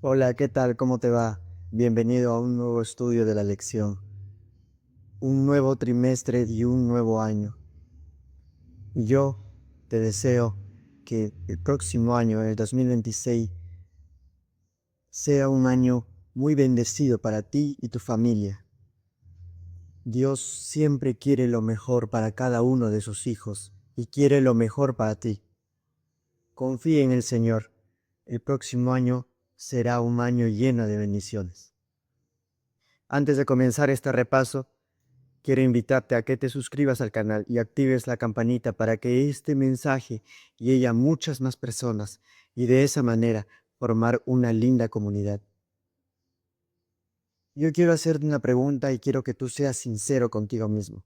Hola, ¿qué tal? ¿Cómo te va? Bienvenido a un nuevo estudio de la lección, un nuevo trimestre y un nuevo año. Yo te deseo que el próximo año, el 2026, sea un año muy bendecido para ti y tu familia. Dios siempre quiere lo mejor para cada uno de sus hijos y quiere lo mejor para ti. Confía en el Señor. El próximo año será un año lleno de bendiciones. Antes de comenzar este repaso, quiero invitarte a que te suscribas al canal y actives la campanita para que este mensaje llegue a muchas más personas y de esa manera formar una linda comunidad. Yo quiero hacerte una pregunta y quiero que tú seas sincero contigo mismo.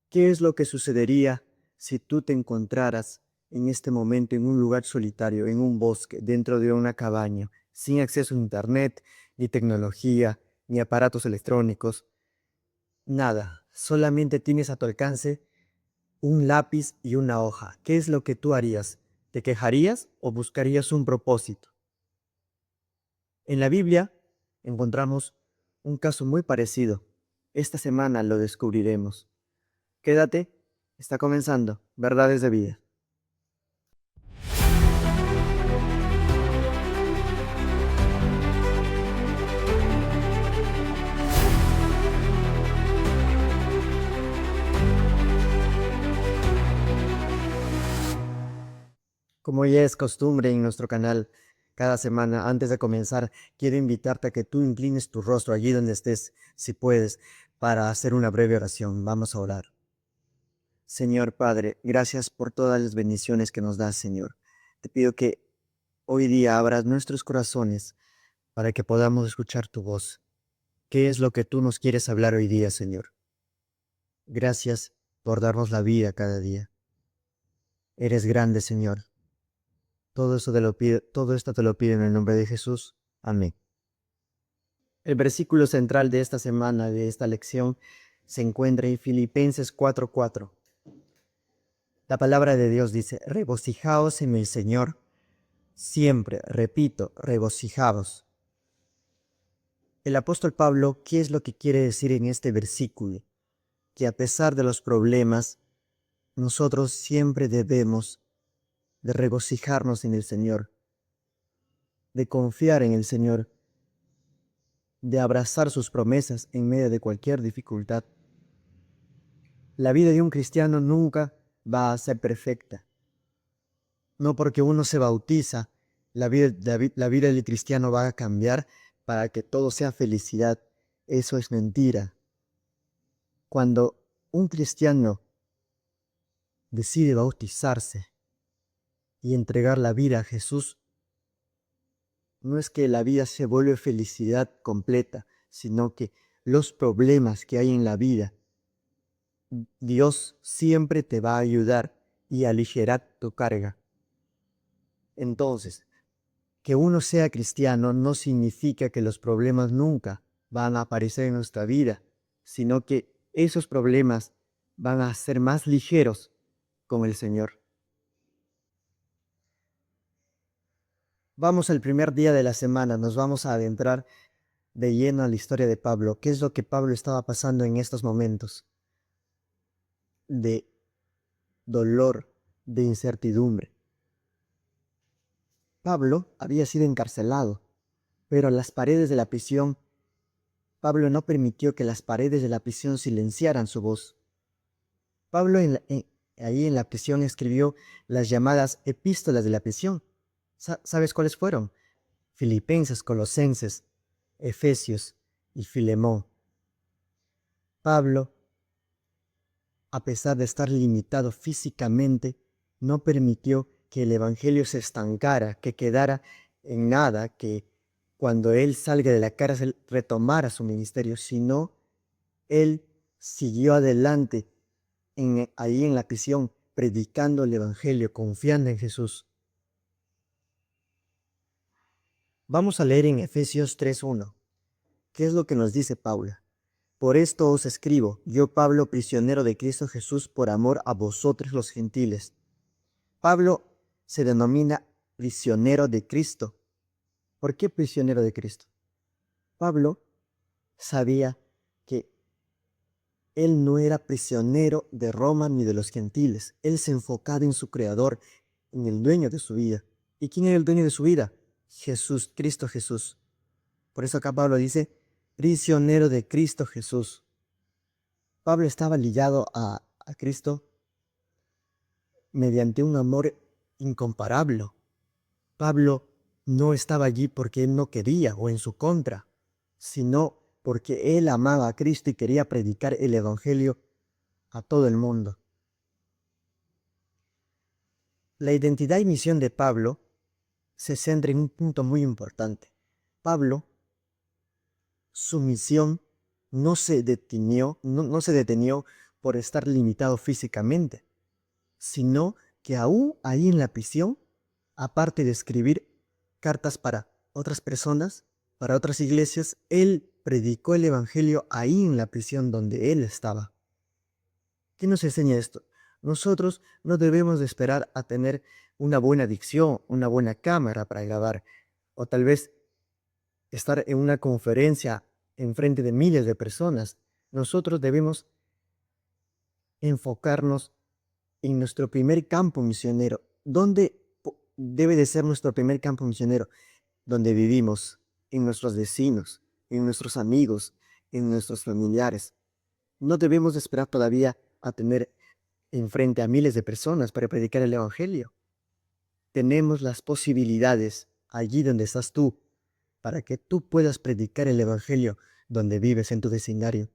¿Qué es lo que sucedería si tú te encontraras en este momento en un lugar solitario, en un bosque, dentro de una cabaña, sin acceso a internet, ni tecnología, ni aparatos electrónicos? Nada, solamente tienes a tu alcance un lápiz y una hoja. ¿Qué es lo que tú harías? ¿Te quejarías o buscarías un propósito? En la Biblia encontramos un caso muy parecido. Esta semana lo descubriremos. Quédate, está comenzando Verdades de Vida. Como ya es costumbre en nuestro canal, cada semana antes de comenzar, quiero invitarte a que tú inclines tu rostro allí donde estés, si puedes, para hacer una breve oración. Vamos a orar. Señor Padre, gracias por todas las bendiciones que nos das, Señor. Te pido que hoy día abras nuestros corazones para que podamos escuchar tu voz. ¿Qué es lo que tú nos quieres hablar hoy día, Señor? Gracias por darnos la vida cada día. Eres grande, Señor. Todo esto te lo pido en el nombre de Jesús. Amén. El versículo central de esta semana, de esta lección, se encuentra en Filipenses 4:4. La palabra de Dios dice: regocijaos en el Señor. Siempre, repito, regocijaos. El apóstol Pablo, ¿qué es lo que quiere decir en este versículo? Que a pesar de los problemas, nosotros siempre debemos de regocijarnos en el Señor, de confiar en el Señor, de abrazar sus promesas en medio de cualquier dificultad. La vida de un cristiano nunca va a ser perfecta. No porque uno se bautiza, la vida del cristiano va a cambiar para que todo sea felicidad. Eso es mentira. Cuando un cristiano decide bautizarse y entregar la vida a Jesús, no es que la vida se vuelve felicidad completa, sino que los problemas que hay en la vida, Dios siempre te va a ayudar y aligerar tu carga. Entonces, que uno sea cristiano no significa que los problemas nunca van a aparecer en nuestra vida, sino que esos problemas van a ser más ligeros con el Señor. Vamos al primer día de la semana, nos vamos a adentrar de lleno a la historia de Pablo. ¿Qué es lo que Pablo estaba pasando en estos momentos de dolor, de incertidumbre? Pablo había sido encarcelado, pero las paredes de la prisión, Pablo no permitió que las paredes de la prisión silenciaran su voz. Pablo ahí en la prisión escribió las llamadas epístolas de la prisión. ¿Sabes cuáles fueron? Filipenses, Colosenses, Efesios y Filemón. Pablo, a pesar de estar limitado físicamente, no permitió que el evangelio se estancara, que quedara en nada, que cuando él salga de la cárcel retomara su ministerio, sino él siguió adelante ahí en la prisión, predicando el evangelio, confiando en Jesús. Vamos a leer en Efesios 3:1. ¿Qué es lo que nos dice Pablo? Por esto os escribo, yo Pablo, prisionero de Cristo Jesús, por amor a vosotros los gentiles. Pablo se denomina prisionero de Cristo, ¿Por qué prisionero de Cristo? Pablo sabía que él no era prisionero de Roma ni de los gentiles. Él se enfocaba en su Creador, en el dueño de su vida. ¿Y quién era el dueño de su vida? Jesús, Cristo Jesús. Por eso acá Pablo dice, prisionero de Cristo Jesús. Pablo estaba ligado a Cristo mediante un amor incomparable. Pablo no estaba allí porque él no quería o en su contra, sino porque él amaba a Cristo y quería predicar el Evangelio a todo el mundo. La identidad y misión de Pablo se centra en un punto muy importante. Pablo, su misión no se detenió por estar limitado físicamente, sino que aún ahí en la prisión, aparte de escribir cartas para otras personas, para otras iglesias, él predicó el Evangelio ahí en la prisión donde él estaba. ¿Qué nos enseña esto? Nosotros no debemos de esperar a tener una buena dicción, una buena cámara para grabar, o tal vez estar en una conferencia en frente de miles de personas. Nosotros debemos enfocarnos en nuestro primer campo misionero. ¿Dónde debe de ser nuestro primer campo misionero? Donde vivimos, en nuestros vecinos, en nuestros amigos, en nuestros familiares. No debemos de esperar todavía a tener enfrente a miles de personas para predicar el Evangelio. Tenemos las posibilidades allí donde estás tú, para que tú puedas predicar el Evangelio donde vives en tu vecindario.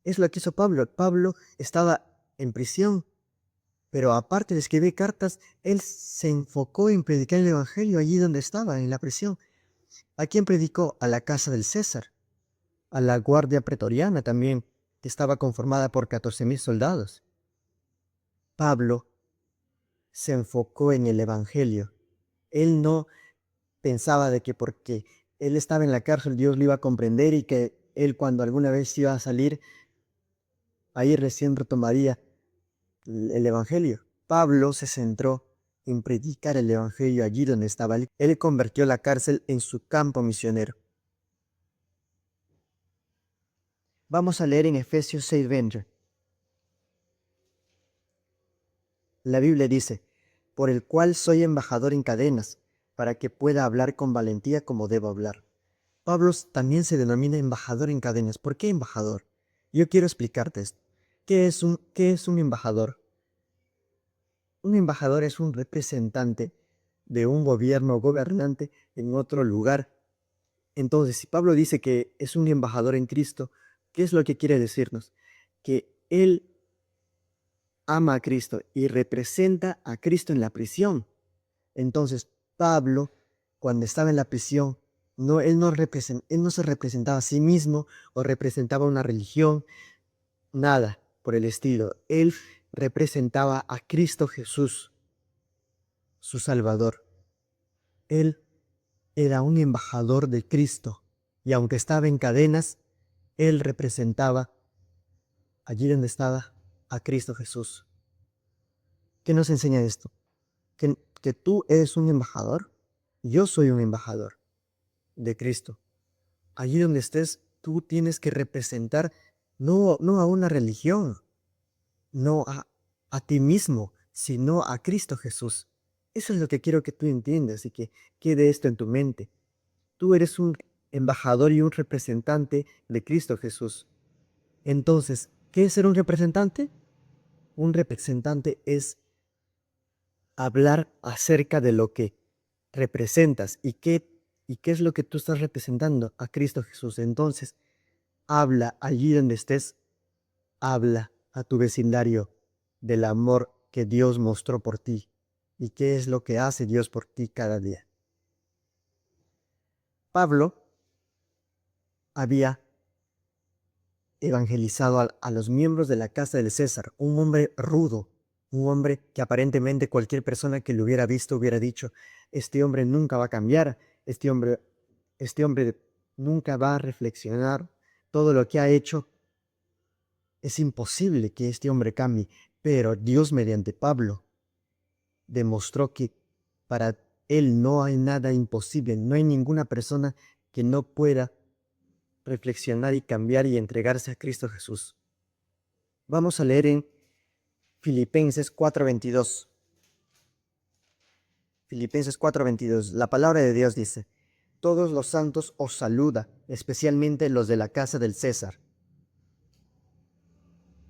Es lo que hizo Pablo. Pablo estaba en prisión, pero aparte de escribir cartas, él se enfocó en predicar el Evangelio allí donde estaba, en la prisión. ¿A quién predicó? A la casa del César, a la guardia pretoriana también, que estaba conformada por 14,000 soldados. Pablo se enfocó en el Evangelio. Él no pensaba de que porque él estaba en la cárcel Dios lo iba a comprender y que él cuando alguna vez iba a salir, ahí recién retomaría el Evangelio. Pablo se centró en predicar el Evangelio allí donde estaba. Él convirtió la cárcel en su campo misionero. Vamos a leer en Efesios 6:20. La Biblia dice, por el cual soy embajador en cadenas, para que pueda hablar con valentía como debo hablar. Pablo también se denomina embajador en cadenas. ¿Por qué embajador? Yo quiero explicarte esto. ¿Qué es un embajador? Un embajador es un representante de un gobierno o gobernante en otro lugar. Entonces, si Pablo dice que es un embajador en Cristo, ¿qué es lo que quiere decirnos? Que él ama a Cristo y representa a Cristo en la prisión. Entonces, Pablo, cuando estaba en la prisión, él no se representaba a sí mismo o representaba una religión, nada por el estilo. Él representaba a Cristo Jesús, su Salvador. Él era un embajador de Cristo y aunque estaba en cadenas, él representaba allí donde estaba a Cristo Jesús. ¿Qué nos enseña esto? Que tú eres un embajador. Yo soy un embajador de Cristo. Allí donde estés, tú tienes que representar no a una religión, no a ti mismo, sino a Cristo Jesús. Eso es lo que quiero que tú entiendas y que quede esto en tu mente. Tú eres un embajador y un representante de Cristo Jesús. Entonces, ¿qué es ser un representante? Un representante es hablar acerca de lo que representas y qué es lo que tú estás representando a Cristo Jesús. Entonces, habla allí donde estés, habla a tu vecindario del amor que Dios mostró por ti y qué es lo que hace Dios por ti cada día. Pablo había evangelizado a los miembros de la casa del César, un hombre rudo, un hombre que aparentemente cualquier persona que lo hubiera visto hubiera dicho, este hombre nunca va a cambiar, este hombre nunca va a reflexionar, todo lo que ha hecho es imposible que este hombre cambie, pero Dios mediante Pablo demostró que para Él no hay nada imposible, no hay ninguna persona que no pueda reflexionar y cambiar y entregarse a Cristo Jesús. Vamos a leer en Filipenses 4:22. Filipenses 4:22. La palabra de Dios dice: todos los santos os saluda, especialmente los de la casa del César.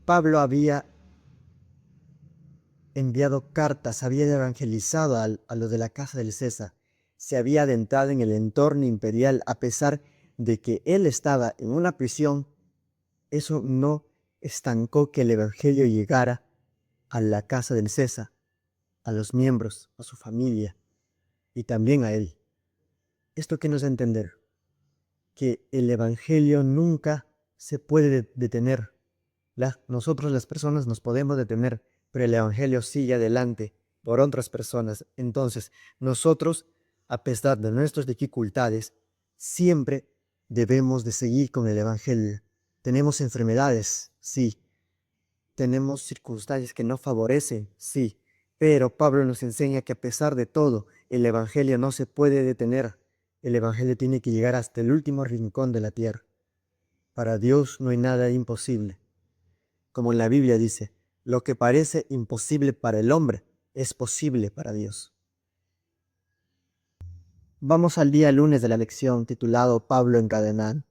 Pablo había enviado cartas, había evangelizado a los de la casa del César. Se había adentrado en el entorno imperial a pesar de que él estaba en una prisión. Eso no estancó que el evangelio llegara a la casa del César, a los miembros, a su familia y también a él. ¿Esto qué nos da a entender? Que el evangelio nunca se puede detener. Nosotros las personas nos podemos detener, pero el evangelio sigue adelante por otras personas. Entonces, nosotros, a pesar de nuestras dificultades, siempre debemos de seguir con el evangelio. Tenemos enfermedades, sí. Tenemos circunstancias que no favorecen, sí. Pero Pablo nos enseña que a pesar de todo, el evangelio no se puede detener. El evangelio tiene que llegar hasta el último rincón de la tierra. Para Dios no hay nada imposible. Como en la Biblia dice, lo que parece imposible para el hombre es posible para Dios. Vamos al día lunes de la lección titulado Pablo encadenado.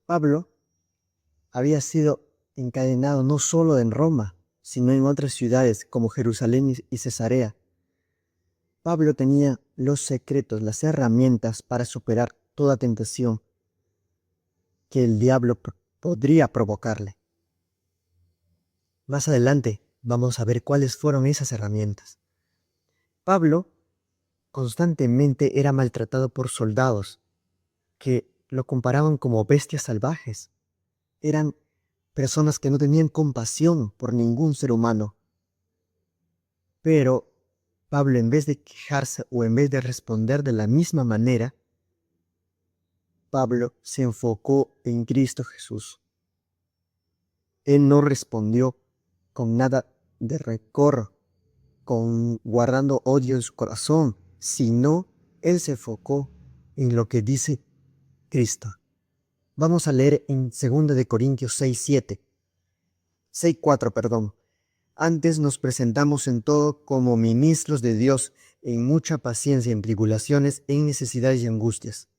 Pablo había sido encadenado no solo en Roma, sino en otras ciudades como Jerusalén y Cesarea. Pablo tenía los secretos, las herramientas para superar toda tentación que el diablo podría provocarle. Más adelante vamos a ver cuáles fueron esas herramientas. Pablo constantemente era maltratado por soldados que lo comparaban como bestias salvajes. Eran personas que no tenían compasión por ningún ser humano. Pero Pablo, en vez de quejarse o en vez de responder de la misma manera, Pablo se enfocó en Cristo Jesús. Él no respondió con nada de rencor, guardando odio en su corazón, sino él se enfocó en lo que dice Cristo. Vamos a leer en 2 de Corintios 6:4, perdón. Antes nos presentamos en todo como ministros de Dios, en mucha paciencia, en tribulaciones, en necesidades y angustias.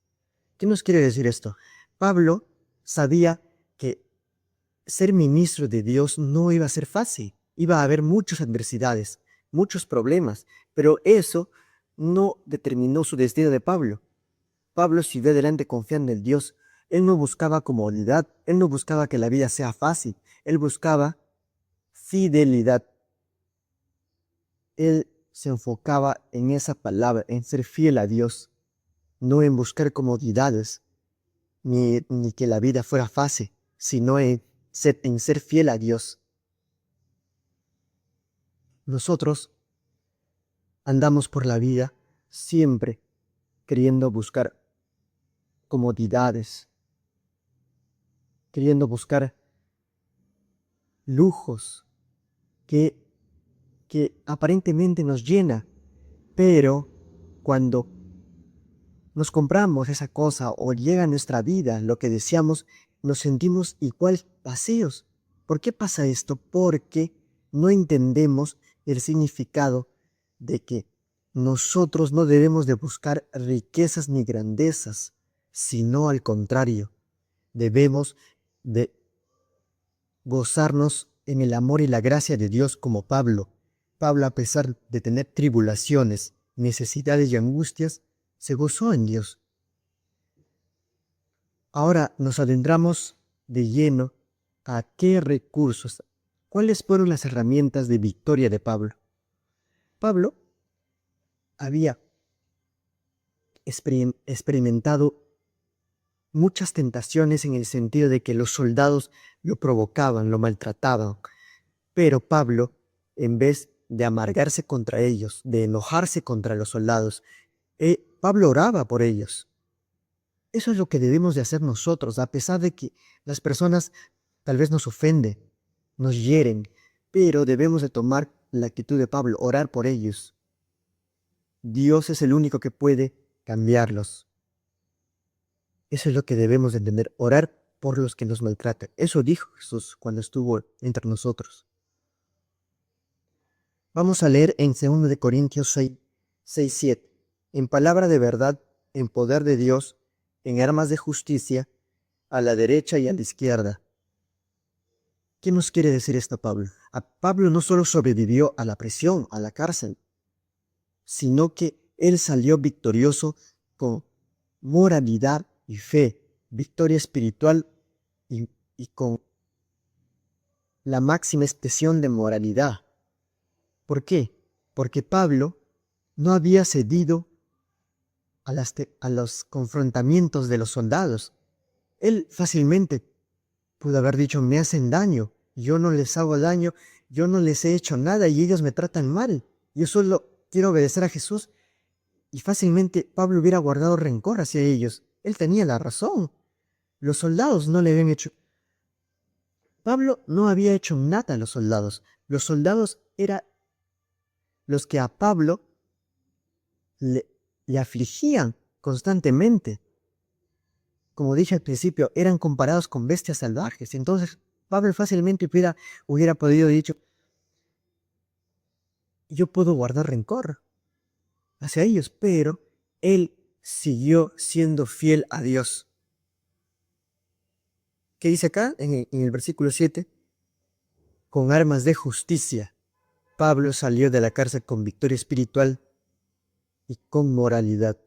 ¿Qué nos quiere decir esto? Pablo sabía que ser ministro de Dios no iba a ser fácil. Iba a haber muchas adversidades, muchos problemas, pero eso no determinó su destino de Pablo. Pablo siguió adelante confiando en Dios. Él no buscaba comodidad, él no buscaba que la vida sea fácil, él buscaba fidelidad. Él se enfocaba en esa palabra, en ser fiel a Dios, no en buscar comodidades, ni que la vida fuera fácil, sino en ser fiel a Dios. Nosotros andamos por la vida siempre queriendo buscar comodidades, queriendo buscar lujos que aparentemente nos llena, pero cuando nos compramos esa cosa o llega a nuestra vida lo que deseamos, nos sentimos igual vacíos. ¿Por qué pasa esto? Porque no entendemos el significado de que nosotros no debemos de buscar riquezas ni grandezas, sino al contrario, debemos de gozarnos en el amor y la gracia de Dios como Pablo. Pablo, a pesar de tener tribulaciones, necesidades y angustias, se gozó en Dios. Ahora nos adentramos de lleno a qué recursos, cuáles fueron las herramientas de victoria de Pablo. Pablo había experimentado muchas tentaciones en el sentido de que los soldados lo provocaban, lo maltrataban. Pero Pablo, en vez de amargarse contra ellos, de enojarse contra los soldados, Pablo oraba por ellos. Eso es lo que debemos de hacer nosotros, a pesar de que las personas tal vez nos ofenden, nos hieren, pero debemos de tomar la actitud de Pablo, orar por ellos. Dios es el único que puede cambiarlos. Eso es lo que debemos de entender, orar por los que nos maltratan. Eso dijo Jesús cuando estuvo entre nosotros. Vamos a leer en 2 de Corintios 6, 7. En palabra de verdad, en poder de Dios, en armas de justicia, a la derecha y a la izquierda. ¿Qué nos quiere decir esto Pablo? A Pablo no solo sobrevivió a la prisión, a la cárcel, sino que él salió victorioso con moralidad y fe, victoria espiritual y con la máxima expresión de moralidad. ¿Por qué? Porque Pablo no había cedido a los confrontamientos de los soldados. Él fácilmente pudo haber dicho, me hacen daño, yo no les hago daño, yo no les he hecho nada y ellos me tratan mal. Yo solo quiero obedecer a Jesús. Y fácilmente Pablo hubiera guardado rencor hacia ellos. Él tenía la razón. Los soldados no le habían hecho. Pablo no había hecho nada a los soldados. Los soldados eran los que a Pablo le afligían constantemente. Como dije al principio, eran comparados con bestias salvajes. Entonces, Pablo fácilmente hubiera podido dicho, yo puedo guardar rencor hacia ellos, pero él siguió siendo fiel a Dios. ¿Qué dice acá en el versículo 7? Con armas de justicia, Pablo salió de la cárcel con victoria espiritual y con moralidad.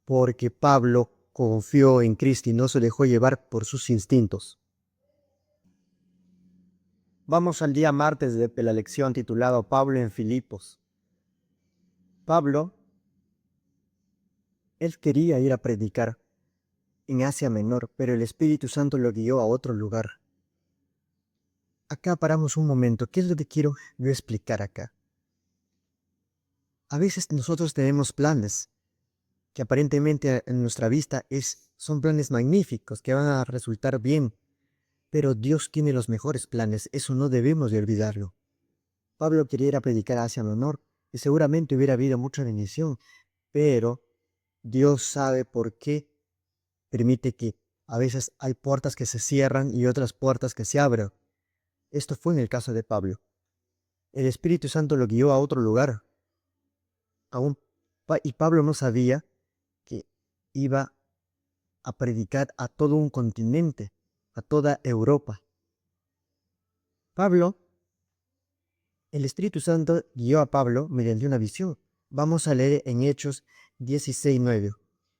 Porque Pablo confió en Cristo y no se dejó llevar por sus instintos. Vamos al día martes de la lección titulado Pablo en Filipos. Pablo, él quería ir a predicar en Asia Menor, pero el Espíritu Santo lo guió a otro lugar. Acá paramos un momento. ¿Qué es lo que quiero yo explicar acá? A veces nosotros tenemos planes que aparentemente en nuestra vista son planes magníficos, que van a resultar bien, pero Dios tiene los mejores planes, eso no debemos de olvidarlo. Pablo quería ir a predicar a Asia Menor y seguramente hubiera habido mucha bendición, pero Dios sabe por qué permite que a veces hay puertas que se cierran y otras puertas que se abren. Esto fue en el caso de Pablo. El Espíritu Santo lo guió a otro lugar. Y Pablo no sabía que iba a predicar a todo un continente, a toda Europa. El Espíritu Santo guió a Pablo mediante una visión. Vamos a leer en Hechos 16:9.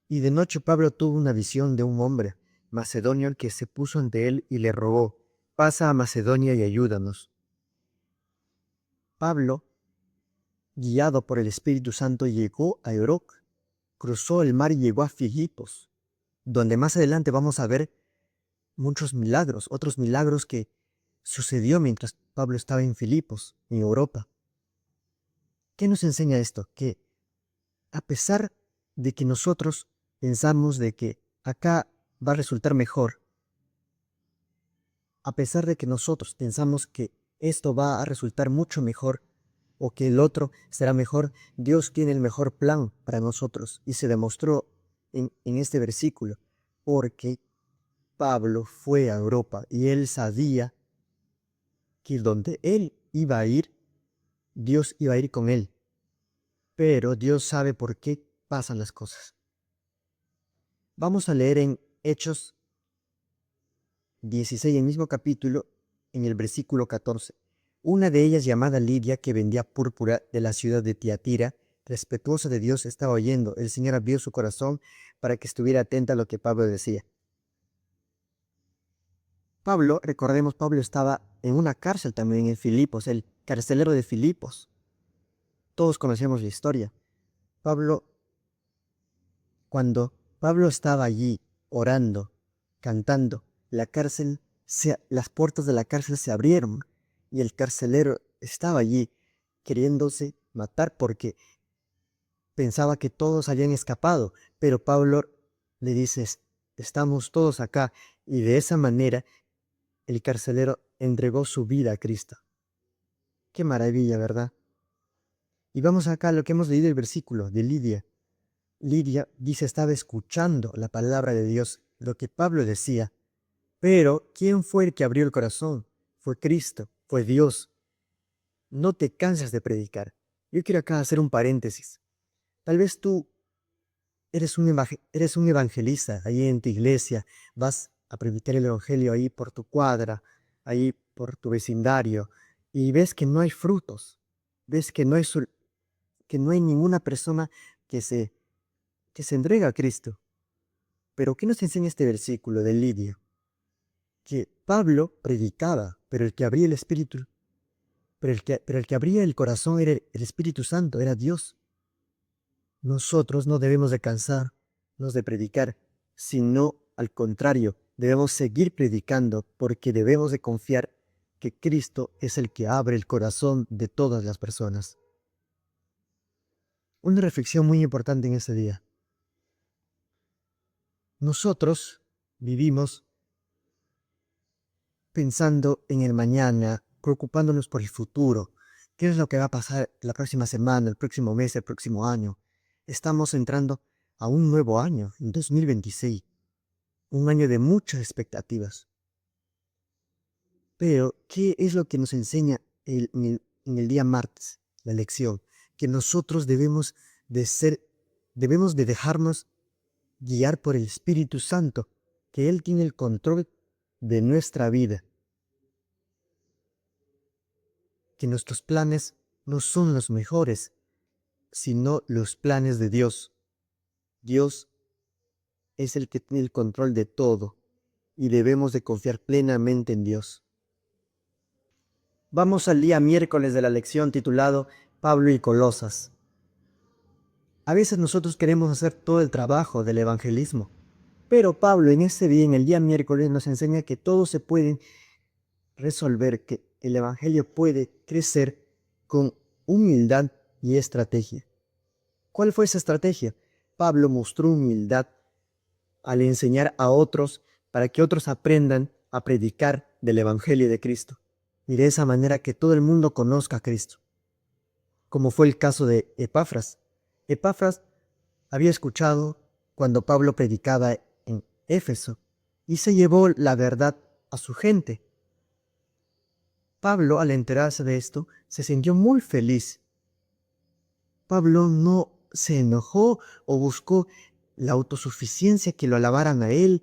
Y de noche Pablo tuvo una visión de un hombre macedonio que se puso ante él y le rogó, pasa a Macedonia y ayúdanos. Pablo, guiado por el Espíritu Santo, llegó a Europa, cruzó el mar y llegó a Filipos, donde más adelante vamos a ver muchos milagros, otros milagros que sucedió mientras Pablo estaba en Filipos, en Europa. ¿Qué nos enseña esto? Que a pesar de que nosotros pensamos de que acá va a resultar mejor, a pesar de que nosotros pensamos que esto va a resultar mucho mejor o que el otro será mejor, Dios tiene el mejor plan para nosotros y se demostró en este versículo, porque Pablo fue a Europa y él sabía que donde él iba a ir, Dios iba a ir con él. Pero Dios sabe por qué pasan las cosas. Vamos a leer en Hechos 16, el mismo capítulo, en el versículo 14. Una de ellas, llamada Lidia, que vendía púrpura de la ciudad de Tiatira, respetuosa de Dios, estaba oyendo. El Señor abrió su corazón para que estuviera atenta a lo que Pablo decía. Recordemos, Pablo estaba en una cárcel también en Filipos, el carcelero de Filipos. Todos conocemos la historia. Cuando Pablo estaba allí orando, cantando, las puertas de la cárcel se abrieron y el carcelero estaba allí queriéndose matar porque pensaba que todos habían escapado, pero Pablo le dice, estamos todos acá, y de esa manera el carcelero entregó su vida a Cristo. Qué maravilla, ¿verdad? Y vamos acá a lo que hemos leído el versículo de Lidia. Lidia dice, estaba escuchando la palabra de Dios, lo que Pablo decía. Pero, ¿quién fue el que abrió el corazón? Fue Cristo, fue Dios. No te cansas de predicar. Yo quiero acá hacer un paréntesis. Tal vez tú eres un evangelista ahí en tu iglesia, vas a predicar el evangelio ahí por tu cuadra, ahí por tu vecindario, y ves que no hay frutos, ves que no hay ninguna persona que se entrega a Cristo. Pero ¿qué nos enseña este versículo de Lidia? Que Pablo predicaba, pero el que abría el espíritu, pero el que abría el corazón era el Espíritu Santo, era Dios. Nosotros no debemos de cansarnos de predicar, sino al contrario, debemos seguir predicando porque debemos de confiar que Cristo es el que abre el corazón de todas las personas. Una reflexión muy importante en este día. Nosotros vivimos pensando en el mañana, preocupándonos por el futuro. ¿Qué es lo que va a pasar la próxima semana, el próximo mes, el próximo año? Estamos entrando a un nuevo año, en 2026. Un año de muchas expectativas. Pero, ¿qué es lo que nos enseña en el día martes, la lección? Que nosotros debemos de dejarnos guiar por el Espíritu Santo, que Él tiene el control de nuestra vida. Que nuestros planes no son los mejores, sino los planes de Dios. Dios es el que tiene el control de todo y debemos de confiar plenamente en Dios. Vamos al día miércoles de la lección titulado Pablo y Colosas. A veces nosotros queremos hacer todo el trabajo del evangelismo, pero Pablo en este día, en el día miércoles, nos enseña que todo se puede resolver, que el evangelio puede crecer con humildad y estrategia. ¿Cuál fue esa estrategia? Pablo mostró humildad al enseñar a otros para que otros aprendan a predicar del evangelio de Cristo. Y de esa manera que todo el mundo conozca a Cristo. Como fue el caso de Epafras. Epafras había escuchado cuando Pablo predicaba en Éfeso y se llevó la verdad a su gente. Pablo, al enterarse de esto, se sintió muy feliz. Pablo no se enojó o buscó la autosuficiencia que lo alabaran a él,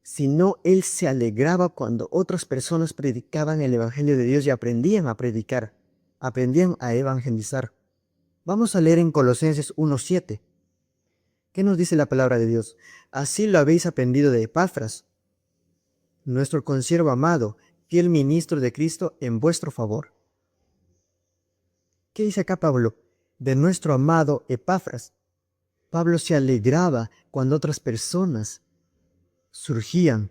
sino él se alegraba cuando otras personas predicaban el evangelio de Dios y aprendían a predicar, aprendían a evangelizar. Vamos a leer en Colosenses 1:7. ¿Qué nos dice la palabra de Dios? Así lo habéis aprendido de Epafras, nuestro consiervo amado, fiel ministro de Cristo en vuestro favor. ¿Qué dice acá Pablo? De nuestro amado Epafras. Pablo se alegraba cuando otras personas surgían.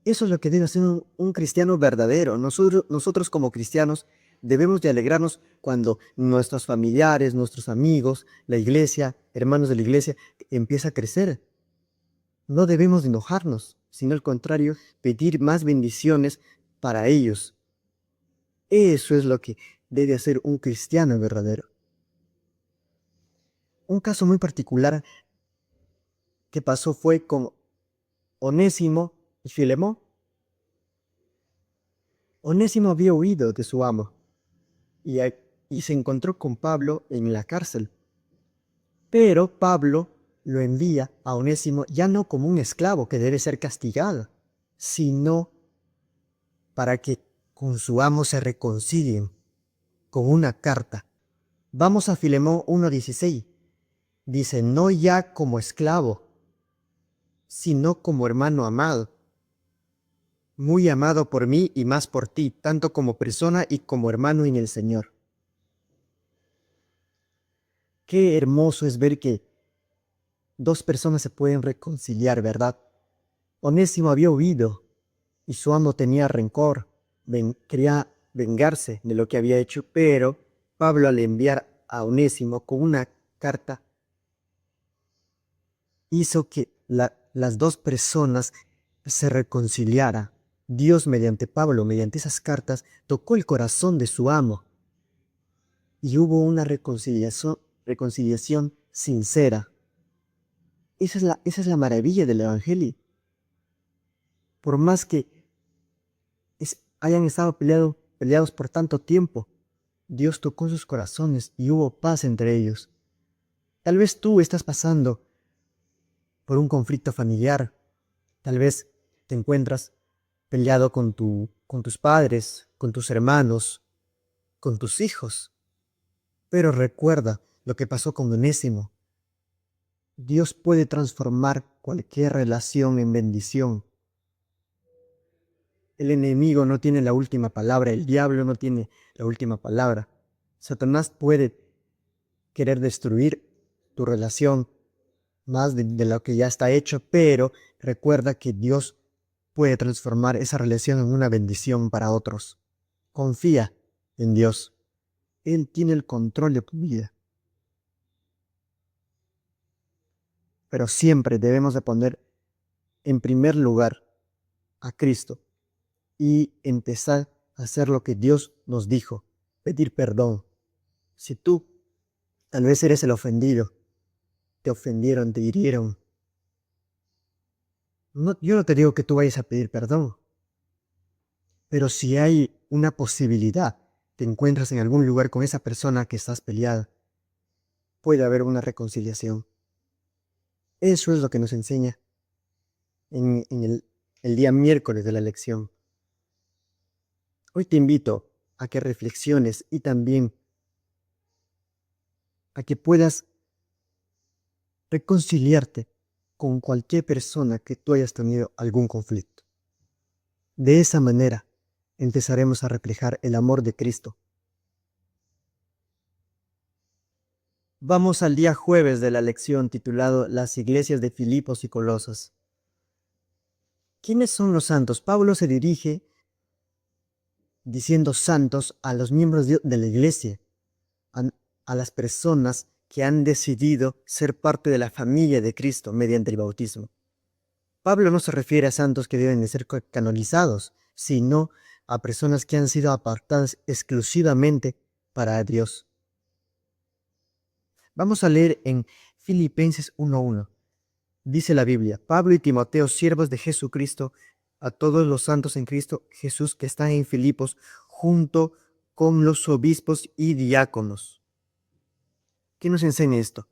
Eso es lo que debe hacer un cristiano verdadero. Nosotros como cristianos debemos de alegrarnos cuando nuestros familiares, nuestros amigos, la iglesia, hermanos de la iglesia, empieza a crecer. No debemos de enojarnos, sino al contrario, pedir más bendiciones para ellos. Eso es lo que debe hacer un cristiano verdadero. Un caso muy particular que pasó fue con Onésimo y Filemón. Onésimo había huido de su amo y se encontró con Pablo en la cárcel. Pero Pablo lo envía a Onésimo ya no como un esclavo que debe ser castigado, sino para que con su amo se reconcilien con una carta. Vamos a Filemón 1:16. Dice, no ya como esclavo, sino como hermano amado, muy amado por mí y más por ti, tanto como persona y como hermano en el Señor. Qué hermoso es ver que dos personas se pueden reconciliar, ¿verdad? Onésimo había huido y su amo tenía rencor, quería vengarse de lo que había hecho, pero Pablo al enviar a Onésimo con una carta hizo que las dos personas se reconciliaran. Dios mediante Pablo, mediante esas cartas, tocó el corazón de su amo. y hubo una reconciliación sincera. Esa es la maravilla del Evangelio. Por más que hayan estado peleados por tanto tiempo, Dios tocó sus corazones y hubo paz entre ellos. Tal vez tú estás pasando por un conflicto familiar. Tal vez te encuentras peleado con tus padres, con tus hermanos, con tus hijos. Pero recuerda lo que pasó con Onésimo. Dios puede transformar cualquier relación en bendición. El enemigo no tiene la última palabra, el diablo no tiene la última palabra. Satanás puede querer destruir tu relación más de lo que ya está hecho, pero recuerda que Dios puede transformar esa relación en una bendición para otros. Confía en Dios. Él tiene el control de tu vida. Pero siempre debemos de poner en primer lugar a Cristo y empezar a hacer lo que Dios nos dijo, pedir perdón. Si tú tal vez eres el ofendido, te ofendieron, te hirieron, yo no te digo que tú vayas a pedir perdón, pero si hay una posibilidad, te encuentras en algún lugar con esa persona que estás peleada, puede haber una reconciliación. Eso es lo que nos enseña en el día miércoles de la lección. Hoy te invito a que reflexiones y también a que puedas reconciliarte con cualquier persona que tú hayas tenido algún conflicto. De esa manera empezaremos a reflejar el amor de Cristo. Vamos al día jueves de la lección titulado Las iglesias de Filipos y Colosas. ¿Quiénes son los santos? Pablo se dirige diciendo santos a los miembros de la iglesia, a las personas que han decidido ser parte de la familia de Cristo mediante el bautismo. Pablo no se refiere a santos que deben de ser canonizados, sino a personas que han sido apartadas exclusivamente para Dios. Vamos a leer en Filipenses 1:1. Dice la Biblia: Pablo y Timoteo, siervos de Jesucristo, a todos los santos en Cristo Jesús que están en Filipos, junto con los obispos y diáconos. ¿Qué nos enseña esto?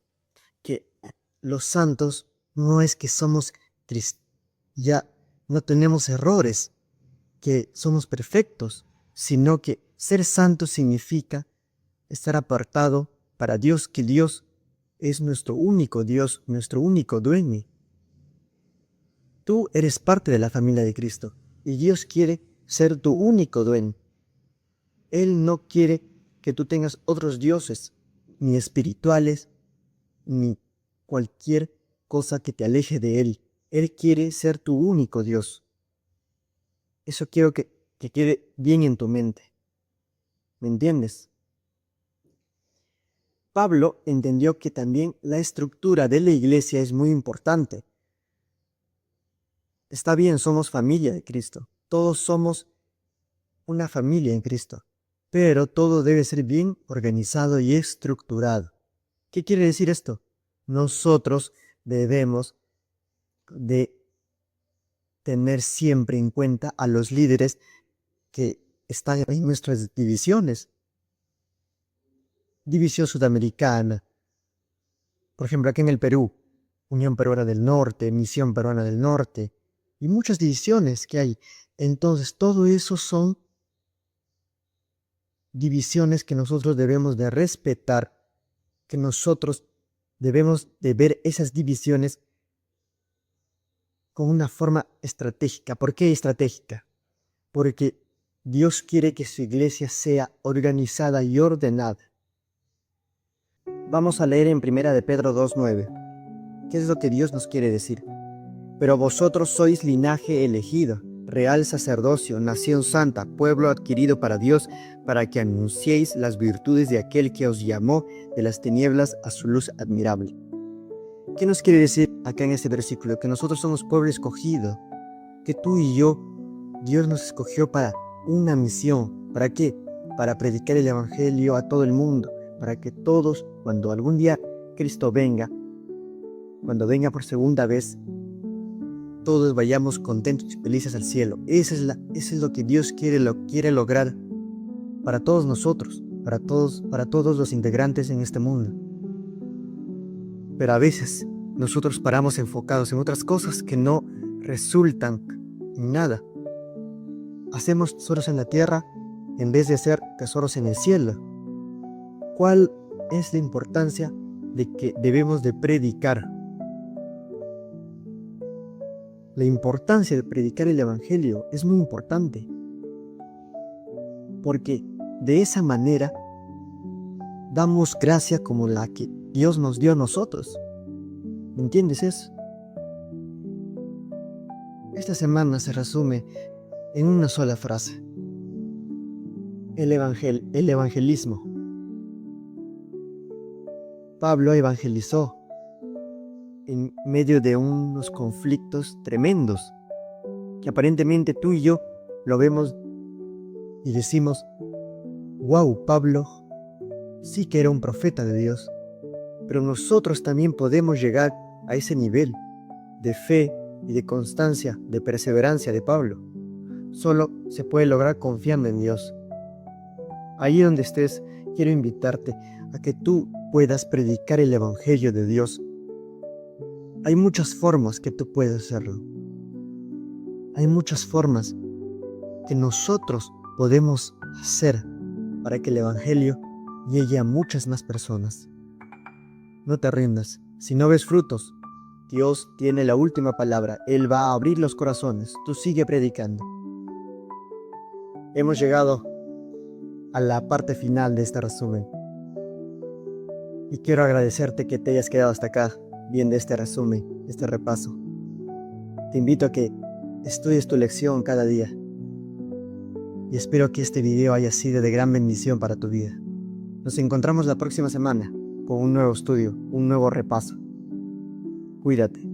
Que los santos no es que somos ya no tenemos errores, que somos perfectos, sino que ser santo significa estar apartado para Dios, que Dios es nuestro único Dios, nuestro único dueño. Tú eres parte de la familia de Cristo y Dios quiere ser tu único dueño. Él no quiere que tú tengas otros dioses, ni espirituales, ni cualquier cosa que te aleje de Él. Él quiere ser tu único Dios. Eso quiero que quede bien en tu mente. ¿Me entiendes? Pablo entendió que también la estructura de la iglesia es muy importante. Está bien, somos familia de Cristo. Todos somos una familia en Cristo. Pero todo debe ser bien organizado y estructurado. ¿Qué quiere decir esto? Nosotros debemos de tener siempre en cuenta a los líderes que están en nuestras divisiones. División sudamericana. Por ejemplo, aquí en el Perú, Unión Peruana del Norte, Misión Peruana del Norte, y muchas divisiones que hay. Entonces, todo eso son divisiones que nosotros debemos de respetar, que nosotros debemos de ver esas divisiones con una forma estratégica. ¿Por qué estratégica? Porque Dios quiere que su iglesia sea organizada y ordenada. Vamos a leer en 1 de Pedro 2:9. ¿Qué es lo que Dios nos quiere decir? Pero vosotros sois linaje elegido, real sacerdocio, nación santa, pueblo adquirido para Dios, para que anunciéis las virtudes de aquel que os llamó de las tinieblas a su luz admirable. ¿Qué nos quiere decir acá en este versículo? Que nosotros somos pueblo escogido, que tú y yo, Dios nos escogió para una misión. ¿Para qué? Para predicar el evangelio a todo el mundo, para que todos, cuando algún día Cristo venga, cuando venga por segunda vez, todos vayamos contentos y felices al cielo. Eso es lo que Dios quiere lograr para todos nosotros, para todos los integrantes en este mundo. Pero a veces nosotros paramos enfocados en otras cosas que no resultan en nada. Hacemos tesoros en la tierra en vez de hacer tesoros en el cielo. ¿Cuál es la importancia de que debemos de predicar? La importancia de predicar el Evangelio es muy importante, porque de esa manera damos gracia como la que Dios nos dio a nosotros. ¿Entiendes eso? Esta semana se resume en una sola frase: el evangelismo. Pablo evangelizó en medio de unos conflictos tremendos, que aparentemente tú y yo lo vemos y decimos: wow, Pablo sí que era un profeta de Dios. Pero nosotros también podemos llegar a ese nivel de fe y de constancia, de perseverancia de Pablo. Solo se puede lograr confiando en Dios. Ahí donde estés, quiero invitarte a que tú puedas predicar el Evangelio de Dios. Hay muchas formas que tú puedes hacerlo. Hay muchas formas que nosotros podemos hacer para que el Evangelio llegue a muchas más personas. No te rindas. Si no ves frutos, Dios tiene la última palabra. Él va a abrir los corazones. Tú sigue predicando. Hemos llegado a la parte final de este resumen. Y quiero agradecerte que te hayas quedado hasta acá viendo este resumen, este repaso. Te invito a que estudies tu lección cada día. Y espero que este video haya sido de gran bendición para tu vida. Nos encontramos la próxima semana con un nuevo estudio, un nuevo repaso. Cuídate.